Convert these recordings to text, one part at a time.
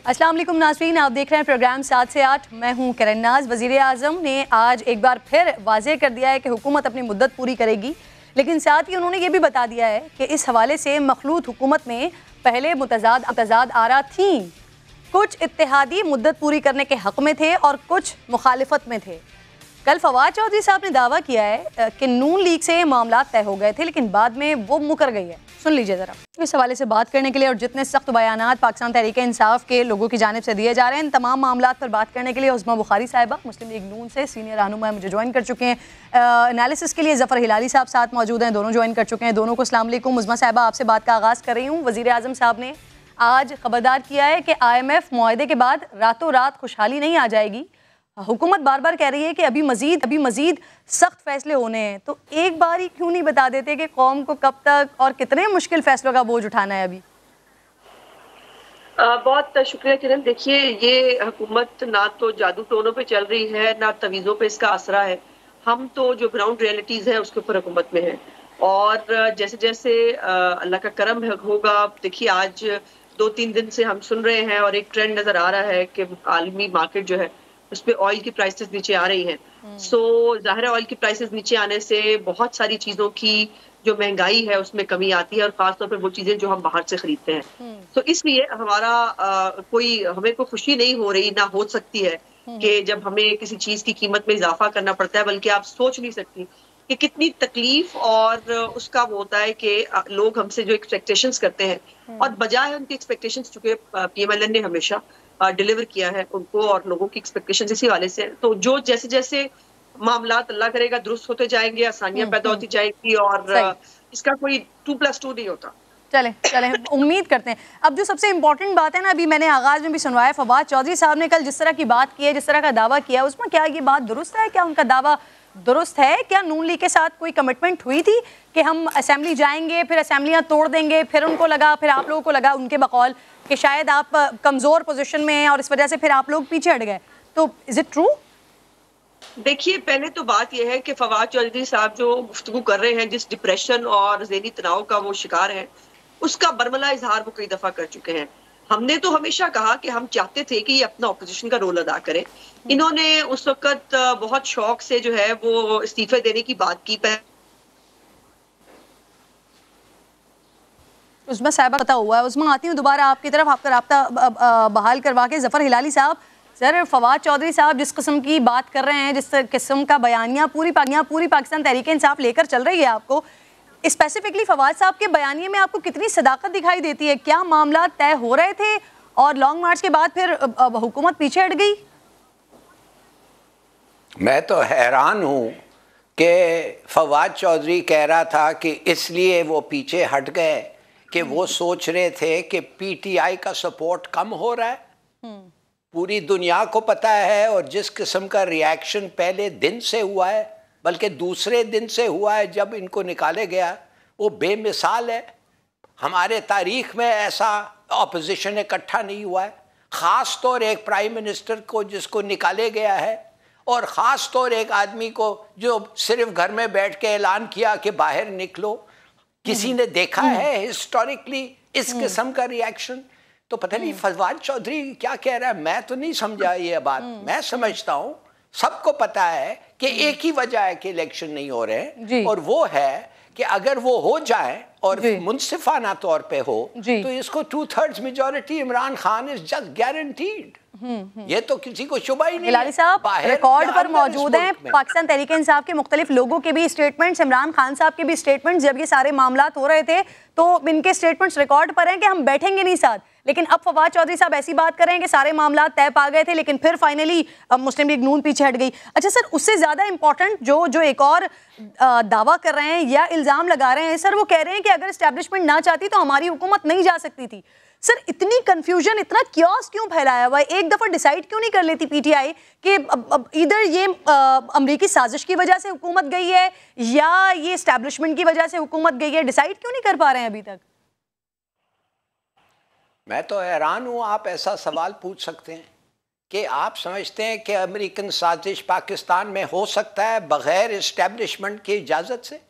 अस्सलाम वालेकुम नाज़रीन, आप देख रहे हैं प्रोग्राम 7 से 8। मैं हूं किरण नाज। वज़ीर आज़म ने आज एक बार फिर वाज़ेह कर दिया है कि हुकूमत अपनी मुद्दत पूरी करेगी, लेकिन साथ ही उन्होंने ये भी बता दिया है कि इस हवाले से मखलूत हुकूमत में पहले मुतज़ाद आरा थी। कुछ इत्तेहादी मुद्दत पूरी करने के हक़ में थे और कुछ मुखालिफत में थे। कल फवाद चौधरी साहब ने दावा किया है कि नून लीग से मामला तय हो गए थे, लेकिन बाद में वो मुकर गई है। सुन लीजिए ज़रा। इस हवाले से बात करने के लिए और जितने सख्त बयानात पाकिस्तान तहरीक इंसाफ के लोगों की जानिब से दिए जा रहे हैं, इन तमाम मामलात पर बात करने के लिए उस्मा बुखारी साहिबा मुस्लिम लीग नून से सीनियर रहनुमा मुझे ज्वाइन कर चुके हैं। एनालिसिस के लिए ज़फ़र हिलाली साहब साथ मौजूद हैं, दोनों ज्वाइन कर चुके हैं। दोनों को अस्सलाम वालेकुम। उस्मा साहिबा, आपसे बात का आगाज़ कर रही हूँ। वज़ीर आज़म साहब ने आज खबरदार किया है कि IMF मुआहदे के बाद रातों रात खुशहाली नहीं आ जाएगी। हुकूमत बार बार कह रही है कि अभी मजीद सख्त फैसले होने हैं, तो एक बार ही क्यों नहीं बता देते कि कौम को कब तक और कितने मुश्किल फैसलों का बोझ उठाना है अभी? बहुत शुक्रिया किरण। देखिए, ये हुकूमत ना तो जादू टोनों पे चल रही है, ना तवीज़ों पे इसका असरा है। हम तो जो ग्राउंड रियलिटीज़ है उसके ऊपर हुकूमत में है, और जैसे जैसे अल्लाह का करम होगा। देखिए, आज 2-3 दिन से हम सुन रहे हैं और एक ट्रेंड नज़र आ रहा है कि आलमी मार्केट जो है उस पर ऑयल की प्राइसेस नीचे आ रही हैं। सो ज़ाहिर है, ऑयल की प्राइसेस नीचे आने से बहुत सारी चीज़ों की जो महंगाई है उसमें कमी आती है, और ख़ासतौर पर वो चीज़ें जो हम बाहर से खरीदते हैं। तो इसलिए हमारा हमें कोई खुशी नहीं हो रही, ना हो सकती है कि जब हमें किसी चीज़ की कीमत में इजाफा करना पड़ता है, बल्कि आप सोच नहीं सकती कि कितनी तकलीफ और उसका वो होता है कि लोग हमसे जो एक्सपेक्टेशंस करते हैं और बजाय उनकी एक्सपेक्टेशंस, चूंकि PMLN ने हमेशा डिलीवर किया है उनको, और लोगों की एक्सपेक्टेशंस इसी वाले से, तो जो जैसे जैसे मामलात अल्लाह करेगा दुरुस्त होते जाएंगे, आसानियां पैदा होती जाएंगी, और इसका कोई 2+2 नहीं होता। चलें उम्मीद करते हैं। अब जो सबसे इम्पोर्टेंट बात है ना, अभी मैंने आगाज़ में भी सुनवाया, फवाद चौधरी साहब ने कल जिस तरह की बात की है, जिस तरह का दावा किया, उसमें क्या ये बात दुरुस्त है? क्या उनका दावा दुरुस्त है? क्या नून लीग के साथ कोई कमिटमेंट हुई थी कि हम असेंबली जाएंगे, फिर असेंबलियां तोड़ देंगे, फिर उनको लगा, फिर आप लोगों को लगा उनके बकौल कि शायद आप कमज़ोर पोजीशन में हैं और इस वजह से फिर आप लोग पीछे हट गए? तो इज़ इट ट्रू? देखिए, पहले तो बात यह है कि फवाद चौधरी साहब जो गुफ्तगू कर रहे हैं, जिस डिप्रेशन और ज़हनी तनाव का वो शिकार हैं, उसका बरमला इजहार वो कई दफा कर चुके हैं। हमने तो हमेशा कहा कि हम चाहते थे कि ये अपना ऑपोजिशन का रोल अदा करें। इन्होंने उस वक्त बहुत शौक से जो है वो इस्तीफे देने की बात की। उसमें साहिबा पता हुआ है। उसमें आती हूँ दोबारा आपकी तरफ, आपका राब्ता बहाल करवा के। ज़फ़र हिलाली साहब, सर फवाद चौधरी साहब जिस किस्म की बात कर रहे हैं, जिस किस्म का बयानिया पूरी पाकिस्तान तहरीक इंसाफ लेकर चल रही है, आपको स्पेसिफिकली फवाद साहब के बयानिए में आपको कितनी सदाकत दिखाई देती है? क्या मामला तय हो रहे थे और लॉन्ग मार्च के बाद फिर हुकूमत पीछे हट गई? मैं तो हैरान हूँ कि फवाद चौधरी कह रहा था कि इसलिए वो पीछे हट गए कि वो सोच रहे थे कि PTI का सपोर्ट कम हो रहा है। पूरी दुनिया को पता है, और जिस किस्म का रिएक्शन पहले दिन से हुआ है, बल्कि दूसरे दिन से हुआ है जब इनको निकाले गया, वो बेमिसाल है। हमारे तारीख में ऐसा ऑपोजिशन इकट्ठा नहीं हुआ है। ख़ास तौर एक प्राइम मिनिस्टर को जिसको निकाले गया है, और ख़ास तौर एक आदमी को जो सिर्फ घर में बैठ के ऐलान किया कि बाहर निकलो। किसी ने देखा है हिस्टोरिकली इस किस्म का रिएक्शन? तो पता नहीं फवाद चौधरी क्या कह रहा है, मैं तो नहीं समझा ये बात। मैं समझता हूँ सबको पता है कि एक ही वजह है कि इलेक्शन नहीं हो रहे हैं, और वो है कि अगर वो हो जाए और मुनसिफाना तौर पे हो तो इसको 2/3 majority Imran Khan is just guaranteed. ये तो किसी को शुबा ही नहीं। हिलाली साहब रिकॉर्ड पर मौजूद हैं पाकिस्तान तहरीक इंसाफ के मुख्तलिफ लोगों के भी स्टेटमेंट्स, इमरान खान साहब के भी स्टेटमेंट्स। जब ये सारे मामलात हो रहे थे तो इनके स्टेटमेंट्स रिकॉर्ड पर हैं कि हम बैठेंगे नहीं साथ, लेकिन अब फवाद चौधरी साहब ऐसी बात कर रहे हैं कि सारे मामला तय पा गए थे, लेकिन फिर फाइनली मुस्लिम लीग नून पीछे हट गई। अच्छा सर, उससे ज़्यादा इंपॉर्टेंट जो एक और दावा कर रहे हैं या इल्ज़ाम लगा रहे हैं सर, वो कह रहे हैं कि अगर एस्टैब्लिशमेंट ना चाहती तो हमारी हुकूमत नहीं जा सकती थी। सर, इतनी कंफ्यूजन, इतना क्योस क्यों फैलाया हुआ है? एक दफ़ा डिसाइड क्यों नहीं कर लेती PTI कि अब इधर ये अमरीकी साजिश की वजह से हुकूमत गई है या ये एस्टैब्लिशमेंट की वजह से हुकूमत गई है? डिसाइड क्यों नहीं कर पा रहे हैं अभी तक? मैं तो हैरान हूँ, आप ऐसा सवाल पूछ सकते हैं कि आप समझते हैं कि अमेरिकन साजिश पाकिस्तान में हो सकता है बग़ैर इस्टेब्लिशमेंट की इजाज़त से?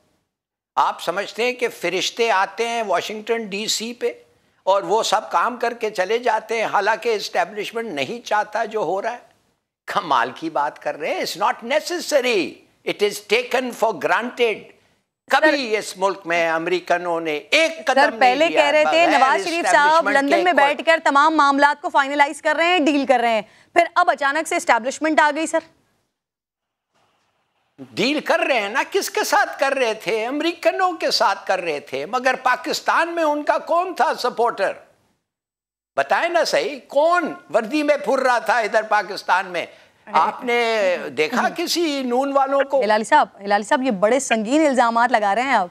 आप समझते हैं कि फ़रिश्ते आते हैं वाशिंगटन DC पे और वो सब काम करके चले जाते हैं, हालांकि एस्टेब्लिशमेंट नहीं चाहता जो हो रहा है। कमाल की बात कर रहे हैं। It's not necessary, it is taken for granted. कभी इस मुल्क में अमेरिकनों ने एक कदम नहीं पहले लिया। कह रहे थे नवाज शरीफ साहब लंदन में बैठकर तमाम मामलात को फाइनलाइज कर रहे हैं, डील कर रहे हैं, फिर अब अचानक से एस्टेब्लिशमेंट आ गई। सर डील कर रहे हैं ना, किसके साथ कर रहे थे? अमेरिकनों के साथ कर रहे थे, मगर पाकिस्तान में उनका कौन था सपोर्टर? बताएं ना सही, कौन वर्दी में फुर रहा था इधर पाकिस्तान में? आपने देखा किसी नून वालों को? हिलाली साहब ये बड़े संगीन इल्जामात लगा रहे हैं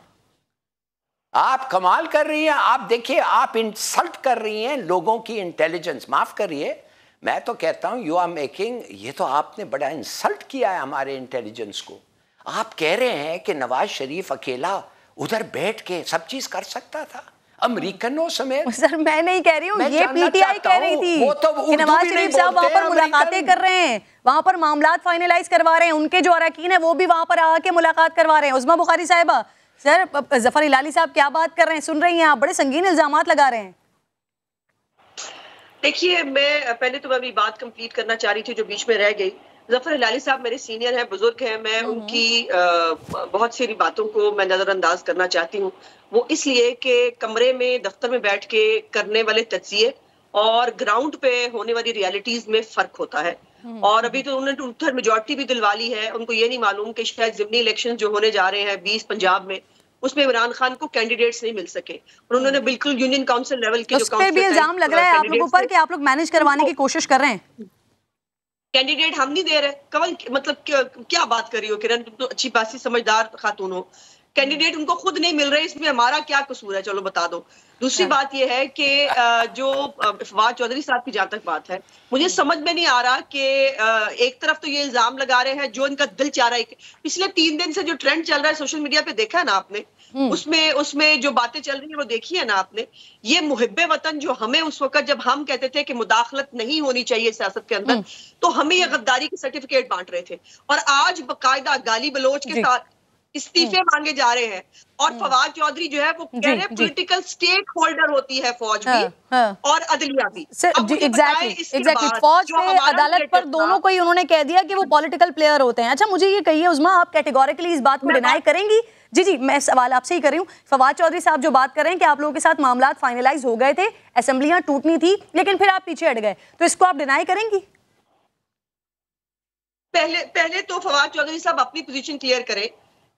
आप कमाल कर रही हैं। आप देखिए, आप इंसल्ट कर रही हैं लोगों की इंटेलिजेंस। माफ करिए, मैं तो कहता हूं यू आर मेकिंग, ये तो आपने बड़ा इंसल्ट किया है हमारे इंटेलिजेंस को। आप कह रहे हैं कि नवाज शरीफ अकेला उधर बैठ के सब चीज कर सकता था अमेरिकनों समेत। सर मैं नहीं कह रही हूँ, ये पीटीआई कह रही थी कि नवाज शरीफ साहब वहां पर मुलाकातें कर रहे हैं, वहां पर मामलात फाइनलाइज करवा रहे हैं, उनके जो अरकान है वो भी वहां पर आके मुलाकात करवा रहे हैं। उस्मा बुखारी साहिबा, सर जफर हिलाली साहब क्या बात कर रहे हैं, सुन रही हैं आप? बड़े संगीन इल्जामात लगा रहे हैं। देखिए, मैं पहले तो मैं अभी बात कंप्लीट करना चाह रही थी जो बीच में रह गई। जफर हिलाली साहब मेरे सीनियर हैं, बुजुर्ग हैं, मैं उनकी बहुत सारी बातों को मैं नजरअंदाज करना चाहती हूँ। वो इसलिए कि कमरे में दफ्तर में बैठ के करने वाले तज्जिए और ग्राउंड पे होने वाली रियलिटीज में फर्क होता है। और अभी तो उन्होंने उधर मेजॉरिटी भी दिलवा ली है, उनको ये नहीं मालूम कि शायद जिमनी इलेक्शन जो होने जा रहे हैं 20 पंजाब में, उसमें इमरान खान को कैंडिडेट्स नहीं मिल सके और उन्होंने बिल्कुल यूनियन काउंसिल लेवल के जो भी इल्जाम लग रहा है आप लोगों पर कि आप लोग मैनेज करवाने की कोशिश कर रहे हैं। कैंडिडेट हम नहीं दे रहे। कमल मतलब क्या बात कर रही हो किरण, तुम तो अच्छी खासी समझदार खातून हो। कैंडिडेट उनको खुद नहीं मिल रहे, इसमें हमारा क्या कसूर है? चलो बता दो। दूसरी बात यह है कि जो फवाद चौधरी साहब की जहां तक बात है, मुझे समझ में नहीं आ रहा कि एक तरफ तो ये इल्जाम लगा रहे हैं जो इनका दिल चाह रहा है। पिछले 3 दिन से जो ट्रेंड चल रहा है सोशल मीडिया पे, देखा है ना आपने? उसमें जो बातें चल रही है वो देखी है ना आपने? ये मुहिब्बे वतन जो हमें उस वक्त जब हम कहते थे कि मुदाखलत नहीं होनी चाहिए सियासत के अंदर, तो हमें ये गद्दारी के सर्टिफिकेट बांट रहे थे और आज बाकायदा गाली बलोच के साथ इस्तीफे मांगे जा रहे हैं। और फवाद चौधरी जो है वो कह रहे हैं पॉलिटिकल स्टेक होल्डर होती है फौज भी और अदलिया भी। एग्जैक्टली फौज पे अदालत पर दोनों को ही उन्होंने कह दिया कि वो पॉलिटिकल प्लेयर होते हैं। अच्छा मुझे ये कहिए उस्मा, आप कैटेगोरिकली इस बात को डिनाई करेंगी? जी मैं सवाल आपसे ही कर रही हूँ। फवाद चौधरी साहब जो बात कर रहे हैं कि आप लोगों के साथ मामलात फाइनलाइज हो गए थे, असेंबलियां टूटनी थी लेकिन फिर आप पीछे हट गए, तो इसको आप डिनाई करेंगी? पहले तो फवाद चौधरी साहब अपनी पोजीशन क्लियर करें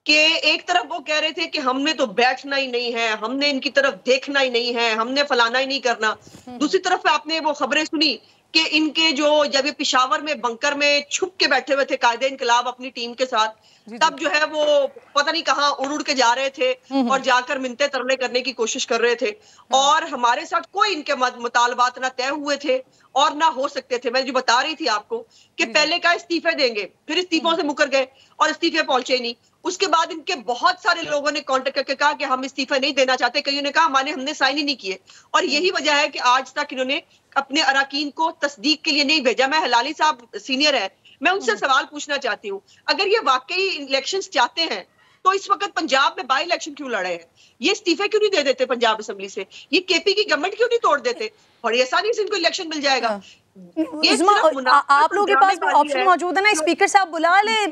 कि एक तरफ वो कह रहे थे कि हमने तो बैठना ही नहीं है, हमने इनकी तरफ देखना ही नहीं है, हमने फलाना ही नहीं करना। दूसरी तरफ आपने वो खबरें सुनी कि इनके जो जब ये पेशावर में बंकर में छुप के बैठे हुए थे कायदे इनकलाब अपनी टीम के साथ, तब जो है वो पता नहीं कहाँ उड़ के जा रहे थे और जाकर मिन्नतें तरले करने की कोशिश कर रहे थे और हमारे साथ कोई इनके मुतालबात ना तय हुए थे और ना हो सकते थे। मैं जो बता रही थी आपको कि पहले का इस्तीफे देंगे, फिर इस्तीफों से मुकर गए और इस्तीफे पहुंचे नहीं। उसके बाद इनके बहुत सारे लोगों ने कांटेक्ट करके कहा कि हम इस्तीफा नहीं देना चाहते, कईयों ने कहा हमने साइन ही नहीं किए और यही वजह है कि आज तक इन्होंने अपने अरकान को तस्दीक के लिए नहीं भेजा। मैं हिलाली साहब सीनियर है, मैं उनसे सवाल पूछना चाहती हूँ, अगर ये वाकई इलेक्शंस चाहते हैं तो इस वक्त पंजाब में बाई इलेक्शन क्यों लड़े हैं? ये इस्तीफे क्यों नहीं दे देते पंजाब असेंबली से? ये केपी की गवर्नमेंट क्यों नहीं तोड़ देते? बड़ी आसानी से इनको इलेक्शन मिल जाएगा। आप लोगों के पास ऑप्शन मौजूद है ना, स्पीकर साहब बुला ले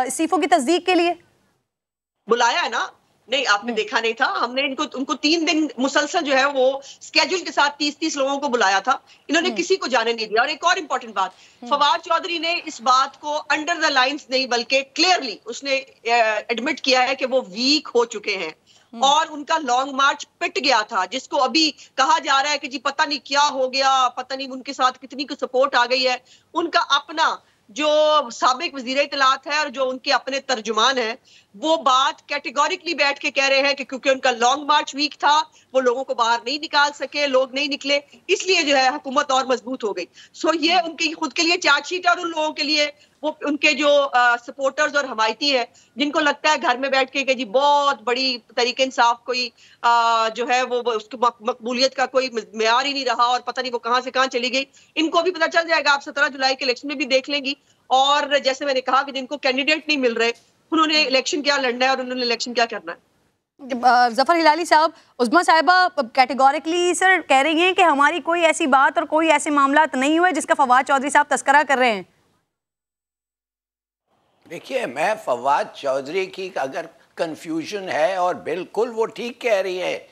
इस्तीफों की तस्दीक के लिए। बुलाया है ना? नहीं, आपने देखा नहीं था। हमने उनको 3 दिन मुसलसल जो है वो स्केड्यूल के साथ 30-30 लोगों को बुलाया था, इन्होंने किसी को जाने नहीं दिया। और एक और इम्पोर्टेंट बात, फवाद चौधरी ने इस बात को अंडर द लाइंस नहीं बल्कि क्लियरली उसने एडमिट किया है कि वो वीक हो चुके हैं और उनका लॉन्ग मार्च पिट गया था, जिसको अभी कहा जा रहा है कि जी पता नहीं क्या हो गया, पता नहीं उनके साथ कितनी की सपोर्ट आ गई है। उनका अपना जो साबिक वजीर इत्तलात है और जो उनके अपने तर्जुमान है, वो बात कैटेगोरिकली बैठ के कह रहे हैं कि क्योंकि उनका लॉन्ग मार्च वीक था, वो लोगों को बाहर नहीं निकाल सके, लोग नहीं निकले, इसलिए जो है हुकूमत और मजबूत हो गई। सो ये उनकी खुद के लिए चार्जशीट और उन लोगों के लिए वो उनके जो सपोर्टर्स और हमायती है जिनको लगता है घर में बैठ के कि जी बहुत बड़ी तरीके इंसाफ कोई जो है वो उसकी मकबूलियत का कोई मेयार ही नहीं रहा और पता नहीं वो कहां से कहां चली गई, इनको भी पता चल जाएगा। आप 17 जुलाई के इलेक्शन में भी देख लेंगी। और जैसे मैंने कहा कि जिनको कैंडिडेट नहीं मिल रहे, उन्होंने इलेक्शन क्या लड़ना है और उन्होंने इलेक्शन क्या करना है। जफर हिलाली साहब, उस्मा साहिबा कैटेगोरिकली सर कह रही हैं कि हमारी कोई ऐसी बात और कोई ऐसे मामला नहीं हुए जिसका फवाद चौधरी साहब तस्करा कर रहे हैं। देखिए, मैं फवाद चौधरी की अगर कंफ्यूजन है, और बिल्कुल वो ठीक कह रही है,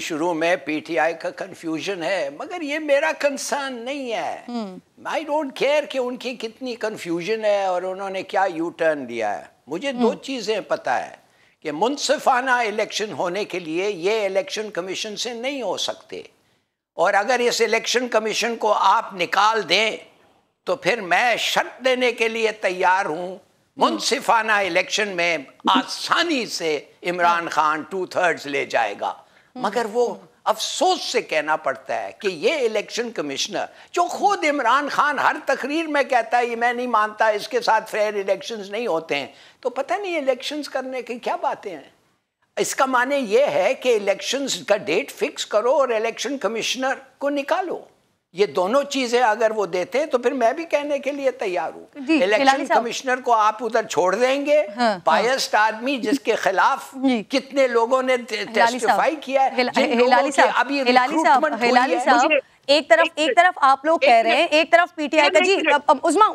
शुरू में पीटीआई का कंफ्यूजन है, मगर ये मेरा कंसर्न नहीं है। आई डोंट केयर कि उनकी कितनी कंफ्यूजन है और उन्होंने क्या यू टर्न लिया है। मुझे दो चीज़ें पता है कि मुनसिफाना इलेक्शन होने के लिए ये इलेक्शन कमीशन से नहीं हो सकते, और अगर इस इलेक्शन कमीशन को आप निकाल दें तो फिर मैं शर्त देने के लिए तैयार हूँ, मुनसिफाना इलेक्शन में आसानी से इमरान खान 2/3 ले जाएगा। मगर वो अफसोस से कहना पड़ता है कि ये इलेक्शन कमिश्नर, जो खुद इमरान खान हर तकरीर में कहता है ये मैं नहीं मानता, इसके साथ फेयर इलेक्शंस नहीं होते हैं, तो पता नहीं इलेक्शंस करने की क्या बातें हैं। इसका माने ये है कि इलेक्शंस का डेट फिक्स करो और इलेक्शन कमिश्नर को निकालो। ये दोनों चीजें अगर वो देते हैं तो फिर मैं भी कहने के लिए तैयार हूँ। इलेक्शन कमिश्नर को आप उधर छोड़ देंगे, बायस्ड आदमी जिसके खिलाफ कितने लोगों ने टेस्टिफाई किया है, अभी रिक्रूटमेंट हुई है। एक तरफ आप लोग कह रहे हैं, एक तरफ पीटीआई का। जी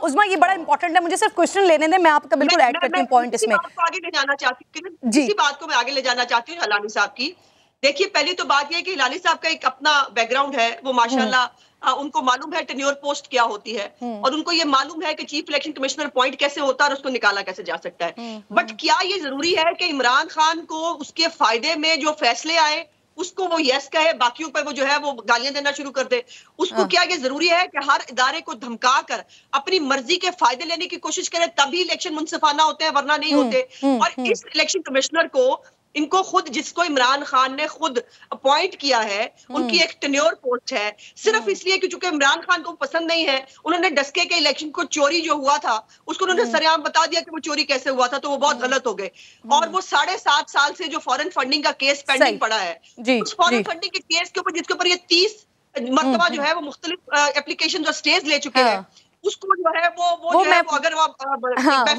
उस्मा ये बड़ा इंपॉर्टेंट है, मुझे सिर्फ क्वेश्चन लेने दें, मैं आपका बिल्कुल ऐड करती हूँ पॉइंट इसमें। आगे ले जाना चाहती हूँ, इसी बात को मैं आगे ले जाना चाहती हूँ हिलाली साहब की। देखिए, पहली तो बात यह है कि हिलाली साहब का एक अपना बैकग्राउंड है, वो माशाल्लाह उनको मालूम है टेन्योर पोस्ट क्या होती है, और उनको ये मालूम है कि चीफ इलेक्शन कमिश्नर अपॉइंट कैसे होता है और उसको निकाला कैसे जा सकता है। बट क्या ये जरूरी है कि इमरान खान को उसके फायदे में जो फैसले आए उसको वो यस कहे, बाकियों पर वो जो है वो गालियां देना शुरू कर दे? उसको क्या ये जरूरी है कि हर इदारे को धमका कर अपनी मर्जी के फायदे लेने की कोशिश करे तभी इलेक्शन मुनसिफाना होते हैं, वरना नहीं होते? और इस इलेक्शन कमिश्नर को, इनको खुद, जिसको इमरान खान ने खुद अपॉइंट किया है, उनकी एक टेन्योर पोस्ट है, सिर्फ इसलिए कि चूंकि इमरान खान को पसंद नहीं है, उन्होंने डस्के के इलेक्शन को चोरी जो हुआ था उसको उन्होंने सरेआम बता दिया कि वो चोरी कैसे हुआ था, तो वो बहुत गलत हो गए। और वो 7.5 साल से जो फॉरेन फंडिंग का केस पेंडिंग पड़ा है, उस फॉरेन फंडिंग के केस के ऊपर, जिसके ऊपर ये 30 मरतबा जो है वो मुख्तलिफ एप्लीकेशन जो स्टेज ले चुके हैं, उसको जो है वो अगर वो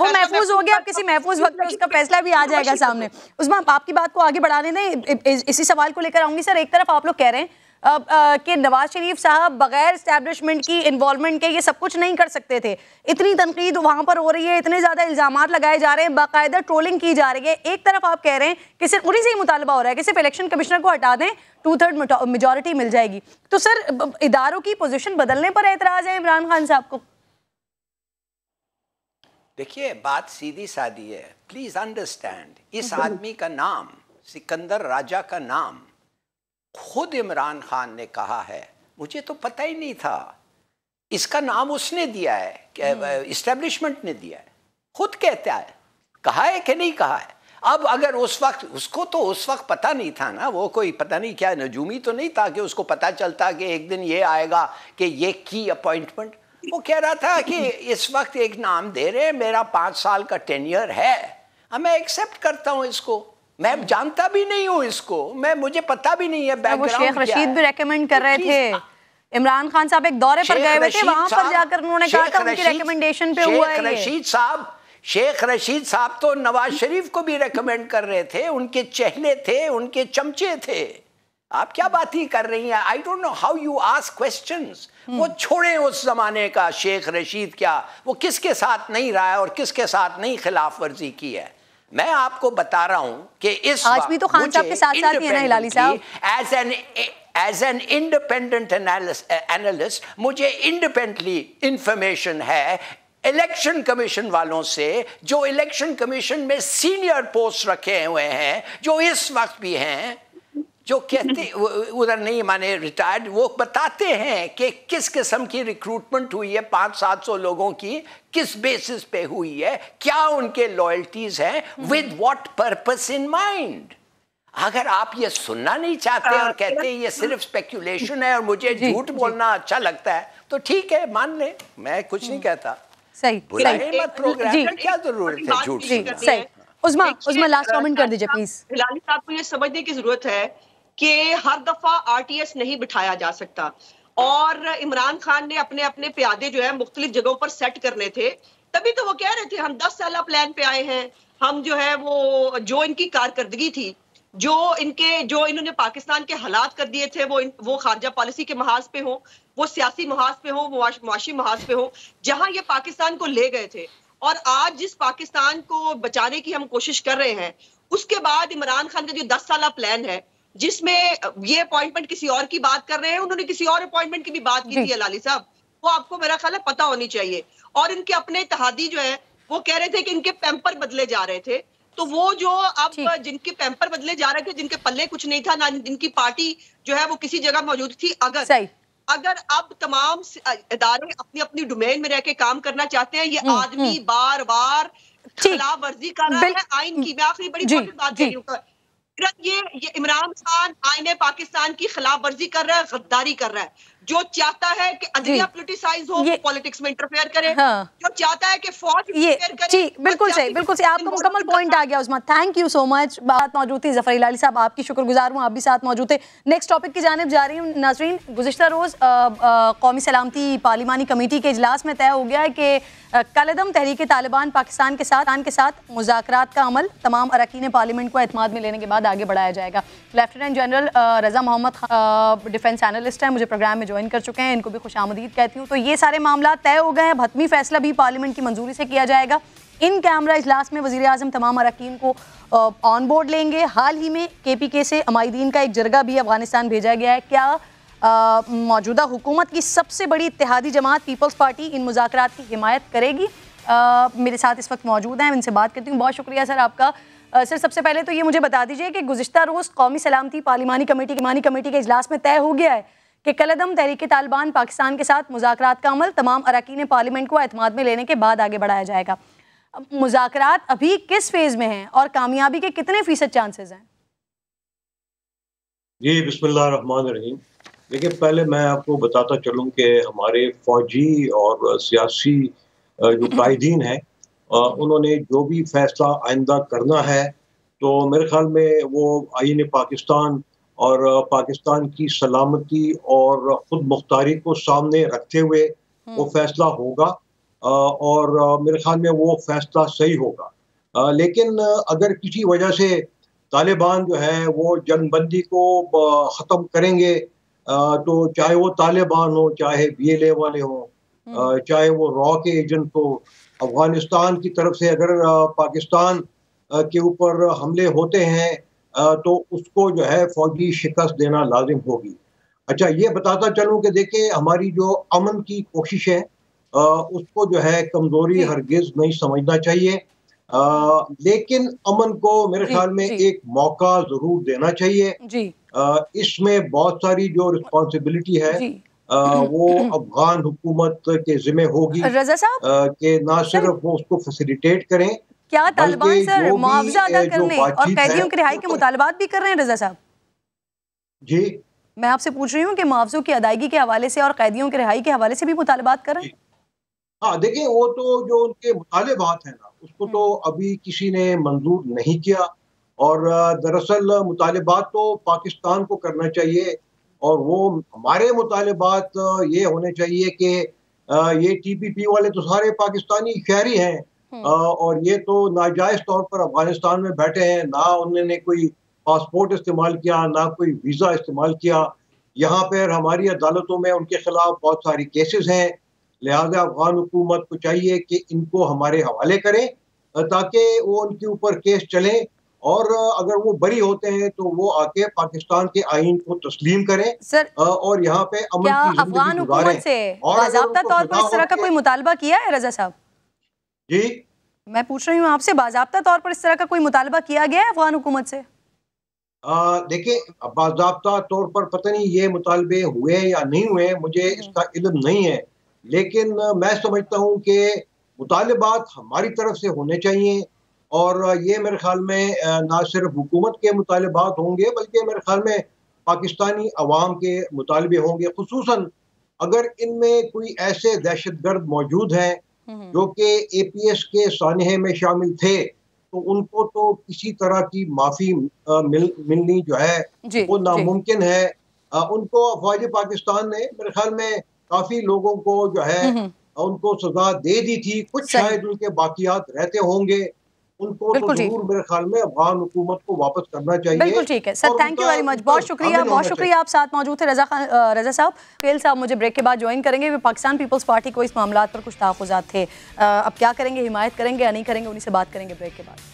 महफूज हो गया, आप किसी महफूज वक्त में उसका फैसला भी आ जाएगा सामने। उस्मा, आपकी बात को आगे बढ़ाने दें, इसी सवाल को लेकर आऊंगी। सर, एक तरफ आप लोग कह रहे हैं कि नवाज शरीफ साहब बगैर एस्टैब्लिशमेंट की इन्वॉल्वमेंट के ये सब कुछ नहीं कर सकते थे, इतनी तनकीद वहां पर हो रही है, इतने ज्यादा इल्जामात लगाए जा रहे हैं, बाकायदा ट्रोलिंग की जा रही है। एक तरफ आप कह रहे हैं कि सिर्फ उन्हीं से ही मुतालबा हो रहा है कि सिर्फ इलेक्शन कमिश्नर को हटा दें, 2/3 मेजोरिटी मिल जाएगी। तो सर, इदारों की पोजीशन बदलने पर एतराज है इमरान खान साहब को? देखिए, बात सीधी सादी है, प्लीज अंडरस्टैंड। इस आदमी का नाम, सिकंदर राजा का नाम खुद इमरान खान ने कहा है, मुझे तो पता ही नहीं था। इसका नाम उसने दिया है, इस्टेब्लिशमेंट ने दिया है, खुद कहता है, कहा है कि नहीं कहा है। अब अगर उस वक्त उसको, तो उस वक्त पता नहीं था ना, वो कोई पता नहीं क्या नजूमी तो नहीं था कि उसको पता चलता कि एक दिन ये आएगा कि ये की अपॉइंटमेंट। वो कह रहा था कि इस वक्त एक नाम दे रहे, मेरा 5 साल का टेन्योर है, मैं एक्सेप्ट करता हूँ इसको, मैं जानता भी नहीं हूँ इसको, मुझे पता भी नहीं है बैकग्राउंड। शेख रशीद भी रेकमेंड कर रहे थे, इमरान खान साहब एक दौरे पर गए हुए थे, वहां पर जाकर उन्होंने कहा था उनकी रिकमेंडेशन पे हुआ है ये। शेख रशीद साहब तो नवाज शरीफ को भी रेकमेंड कर रहे थे, उनके चेहले थे, उनके चमचे थे। आप क्या बात ही कर रही हैं? I don't know how you ask questions. वो छोड़े उस जमाने का शेख रशीद, क्या वो किसके साथ नहीं रहा है और किसके साथ नहीं खिलाफ वर्जी की है। मैं आपको बता रहा हूं कि इस आज भी तो खान साहब के साथ साथ ही है ना हिलाली साहब। एज एन इंडिपेंडेंट एनालिस्ट मुझे इंडिपेंडेंटली इंफॉर्मेशन है इलेक्शन कमीशन वालों से, जो इलेक्शन कमीशन में सीनियर पोस्ट रखे हुए हैं, जो इस वक्त भी हैं, जो कहते उधर नहीं माने रिटायर्ड, वो बताते हैं कि किस किस्म की रिक्रूटमेंट हुई है 500-700 लोगों की, किस बेसिस पे हुई है, क्या उनके लॉयल्टीज हैं, with what purpose in mind. अगर आप ये सुनना नहीं चाहते और कहते हैं ये सिर्फ स्पेक्यूलेशन है और मुझे झूठ बोलना अच्छा लगता है, तो ठीक है, मान ले, मैं कुछ नहीं कहता। सही, मत प्रोग्राम में क्या जरूरत है झूठ सुनना। सही। उस्मा लास्ट कमेंट कर दीजिए प्लीज। हिलाली साहब को ये समझने की जरूरत है कि हर दफा आरटीएस नहीं बिठाया जा सकता, और इमरान खान ने अपने अपने प्यादे जो है मुख्तलिफ जगहों पर सेट करने थे, तभी तो वो कह रहे थे हम 10 साल प्लान पे आए हैं, हम जो है वो जो इनकी कारकर्दगी थी जो इन्होंने पाकिस्तान के हालात कर दिए थे, वो खारजा पॉलिसी के महाज पे हो, वो सियासी महाज पे हो, वो मुआशी महाज पे हो, जहां ये पाकिस्तान को ले गए थे। और आज जिस पाकिस्तान को बचाने की हम कोशिश कर रहे हैं, उसके बाद इमरान खान का जो 10 साल प्लान है, जिसमें ये अपॉइंटमेंट किसी और की बात कर रहे हैं, उन्होंने किसी और अपॉइंटमेंट की भी बात की थी अलाली साहब, वो आपको मेरा ख्याल है पता होनी चाहिए। और इनके अपने इत्तेहादी जो है वो कह रहे थे कि इनके पैम्पर बदले जा रहे थे, तो वो जो अब जिनके पैम्पर बदले जा रहे थे, जिनके पल्ले कुछ नहीं था, ना जिनकी पार्टी जो है वो किसी जगह मौजूद थी, अगर अब तमाम इदारे अपनी अपनी डोमेन में रह के काम करना चाहते हैं, ये आदमी बार बार खिलाफ वर्जी कर रहा है आइन की। मैं आखिरी बड़ी बात कह रही हूँ, ये इमरान खान आईने पाकिस्तान की खिलाफ वर्जी कर रहा है, गद्दारी कर रहा है। जो चाहता है कि अदलिया पॉलिटिसाइज हो, वो पॉलिटिक्स में इंटरफेयर करे। जो चाहता है कि फौज इंटरफेयर करे। जी, बिल्कुल सही, बिल्कुल सही। आपका मुकम्मल पॉइंट आ गया Usma. Thank you so much. बात मौजूद थी ज़फ़र इलाही साहब, आपकी शुक्रगुजार हूँ, आप भी साथ मौजूद थे। नेक्स्ट टॉपिक की जानिब जा रही हूँ नाज़रीन। गुज़िश्ता रोज़ कौमी सलामती पार्लिमानी कमेटी के इजलास में तय हो गया है कि कलदम तहरीक तालिबान पाकिस्तान के साथ मुज़ाकरात का अमल तमाम अरकान पार्लियामेंट को एतमाद में लेने के बाद आगे बढ़ाया जाएगा। लेफ्टिनेंट जनरल रज़ा मोहम्मद डिफेंस एनालिस्ट हैं, मुझे प्रोग्राम में ज्वाइन कर चुके हैं, इनको भी खुशामदीद कहती हूँ। तो ये सारे मामला तय हो गए हैं, हतमी फैसला भी पार्लियामेंट की मंजूरी से किया जाएगा। इन कैमरा इजलास में वज़ीर आज़म तमाम अरकान को ऑन बोर्ड लेंगे। हाल ही में KPK से अमायदीन का एक जरगा भी अफगानिस्तान भेजा गया है। क्या मौजूदा हुकूमत की सबसे बड़ी इत्तेहादी जमात पीपल्स पार्टी इन मुज़ाकरात की हिमायत करेगी? मेरे साथ इस वक्त मौजूद हैं, इनसे बात करती हूँ। बहुत शुक्रिया सर आपका। सर सबसे पहले तो ये मुझे बता दीजिए कि गुज़िश्ता रोज़ कौमी सलामती पार्लिमानी कमेटी के इजलास में तय हो गया है कि कलदम तहरीक तालिबान पाकिस्तान के साथ मुज़ाकरात का अमल तमाम अरकान पार्लियामेंट को एतमाद में लेने के बाद आगे बढ़ाया जाएगा। मुज़ाकरात अभी किस फेज़ में हैं और कामयाबी के कितने फ़ीसद चांसेस हैं? जी, बिस्मिल्लाहिर्रहमानिर्रहीम। देखिए, पहले मैं आपको बताता चलूँ कि हमारे फौजी और सियासी जो कायदीन हैं, उन्होंने जो भी फैसला आइंदा करना है, तो मेरे ख्याल में वो आईन पाकिस्तान और पाकिस्तान की सलामती और खुद मुख्तारी को सामने रखते हुए वो फैसला होगा, और मेरे ख्याल में वो फैसला सही होगा। लेकिन अगर किसी वजह से तालिबान जो है वो जंगबंदी को ख़त्म करेंगे, तो चाहे वो तालिबान हो, चाहे BLA वाले हों, चाहे वो रॉ के एजेंट हो, अफगानिस्तान की तरफ से अगर पाकिस्तान के ऊपर हमले होते हैं, तो उसको जो है फौजी शिकस्त देना लाजिम होगी। अच्छा, ये बताता चलूं कि देखिए, हमारी जो अमन की कोशिश है, उसको जो है कमज़ोरी हरगिज़ नहीं समझना चाहिए, लेकिन अमन को मेरे ख्याल में एक मौका ज़रूर देना चाहिए। इसमें बहुत सारी जो रिस्पॉन्सिबिलिटी है वो अफगान हुकूमत के ज़िम्मे होगी कि ना सिर्फ वो उसको फैसिलिटेट करें, क्या तालिबान सर मुआवजा अदा करने और कैदियों की रिहाई के मुतालबात भी कर रहे हैं? रज़ा साहब जी, मैं आपसे पूछ रही हूँ कि मुआवजों की अदायगी के हवाले से और कैदियों की रिहाई के हवाले से भी मुतालबात कर रहे हैं? हाँ, देखिए, वो तो जो उनके मुतालबात हैं ना, उसको तो अभी किसी ने मंजूर नहीं किया, और दरअसल मुतालबात तो पाकिस्तान को करना चाहिए, और वो हमारे मुतालबात ये होने चाहिए कि ये TPP वाले तो सारे पाकिस्तानी शहरी हैं, और ये तो नाजायज़ तौर पर अफगानिस्तान में बैठे हैं, ना उन्होंने कोई पासपोर्ट इस्तेमाल किया, ना कोई वीज़ा इस्तेमाल किया। यहाँ पर हमारी अदालतों में उनके खिलाफ बहुत सारी केसेस हैं, लिहाजा अफगान हुकूमत को चाहिए कि इनको हमारे हवाले करें, ताकि वो उनके ऊपर केस चले, और अगर वो बरी होते हैं तो वो आके पाकिस्तान के आईन को तस्लीम करें सर, और यहाँ पे अमन क्या की अफगान हुकूमत से बाज़ाब्ता तौर पर इस तरह का कोई मुतालबा किया है? रज़ा साहब जी, मैं पूछ रही हूँ आपसे, बाज़ाब्ता तौर पर इस तरह का कोई मुतालबा किया गया है अफगान हुकूमत से? देखिए, बाज़ाब्ता तौर पर पता नहीं ये मुतालबे हुए या नहीं हुए, मुझे इसका इल्म नहीं है, लेकिन मैं समझता हूँ कि मुतालबात हमारी तरफ से होने चाहिए, और ये मेरे ख्याल में ना सिर्फ हुकूमत के मुतालबात होंगे, बल्कि मेरे ख्याल में पाकिस्तानी अवाम के मुतालबे होंगे, खुसूसन अगर इनमें कोई ऐसे दहशतगर्द मौजूद हैं जो कि APS के सानहे में शामिल थे, तो उनको तो किसी तरह की माफ़ी मिलनी जो है वो नामुमकिन है। उनको अफवाज पाकिस्तान ने मेरे ख्याल में काफ़ी लोगों को जो है उनको सजा दे दी थी, कुछ शायद उनके बाकियात रहते होंगे, उनको तो जरूर मेरे ख्याल में अफगान हुकूमत को वापस करना चाहिए। बिल्कुल ठीक है sir, thank you very much, बहुत शुक्रिया आप साथ मौजूद थे। रजा साहब, खेल साहब मुझे ब्रेक के बाद ज्वाइन करेंगे। वे पाकिस्तान पीपल्स पार्टी को इस मामला पर कुछ तहफ़्फ़ुज़ात थे, अब क्या करेंगे, हिमायत करेंगे या नहीं करेंगे, उन्हीं से बात करेंगे ब्रेक के बाद।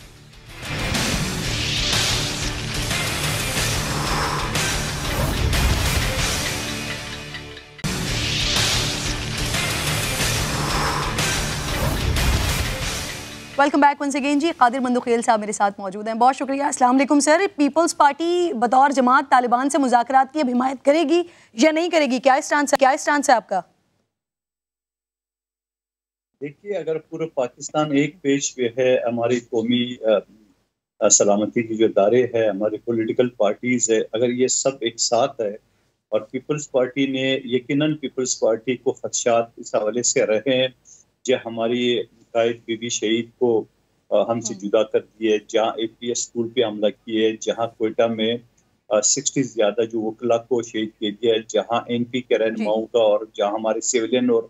वेलकम बैक वंस अगेन जी। कादिर मंदुखेल साहब मेरे साथ मौजूद हैं, बहुत शुक्रिया। अस्सलाम वालेकुम सर। पीपल्स पार्टी बतौर जमात तालिबान से मुज़ाकरात की अब हिमायत करेगी या नहीं करेगी, क्या स्टांस है आपका? देखिए, अगर पूरा पाकिस्तान एक पेज पे है, हमारी कौमी सलामती की जो इदारे हैं, हमारी पॉलिटिकल पार्टीज़ है, अगर ये सब एक साथ है और पीपल्स पार्टी ने यकीनन पीपल्स पार्टी को खदशात इस हवाले से रहे हैं जो हमारी कायद बीबी शहीद को हमसे जुदा कर दिए, जहाँ APS स्कूल पे हमला किए, जहाँ कोयटा में 60 से ज़्यादा जो वकला को शहीद किया गया, जहाँ NP के रहनुमाओं का और जहाँ हमारे सिविलियन और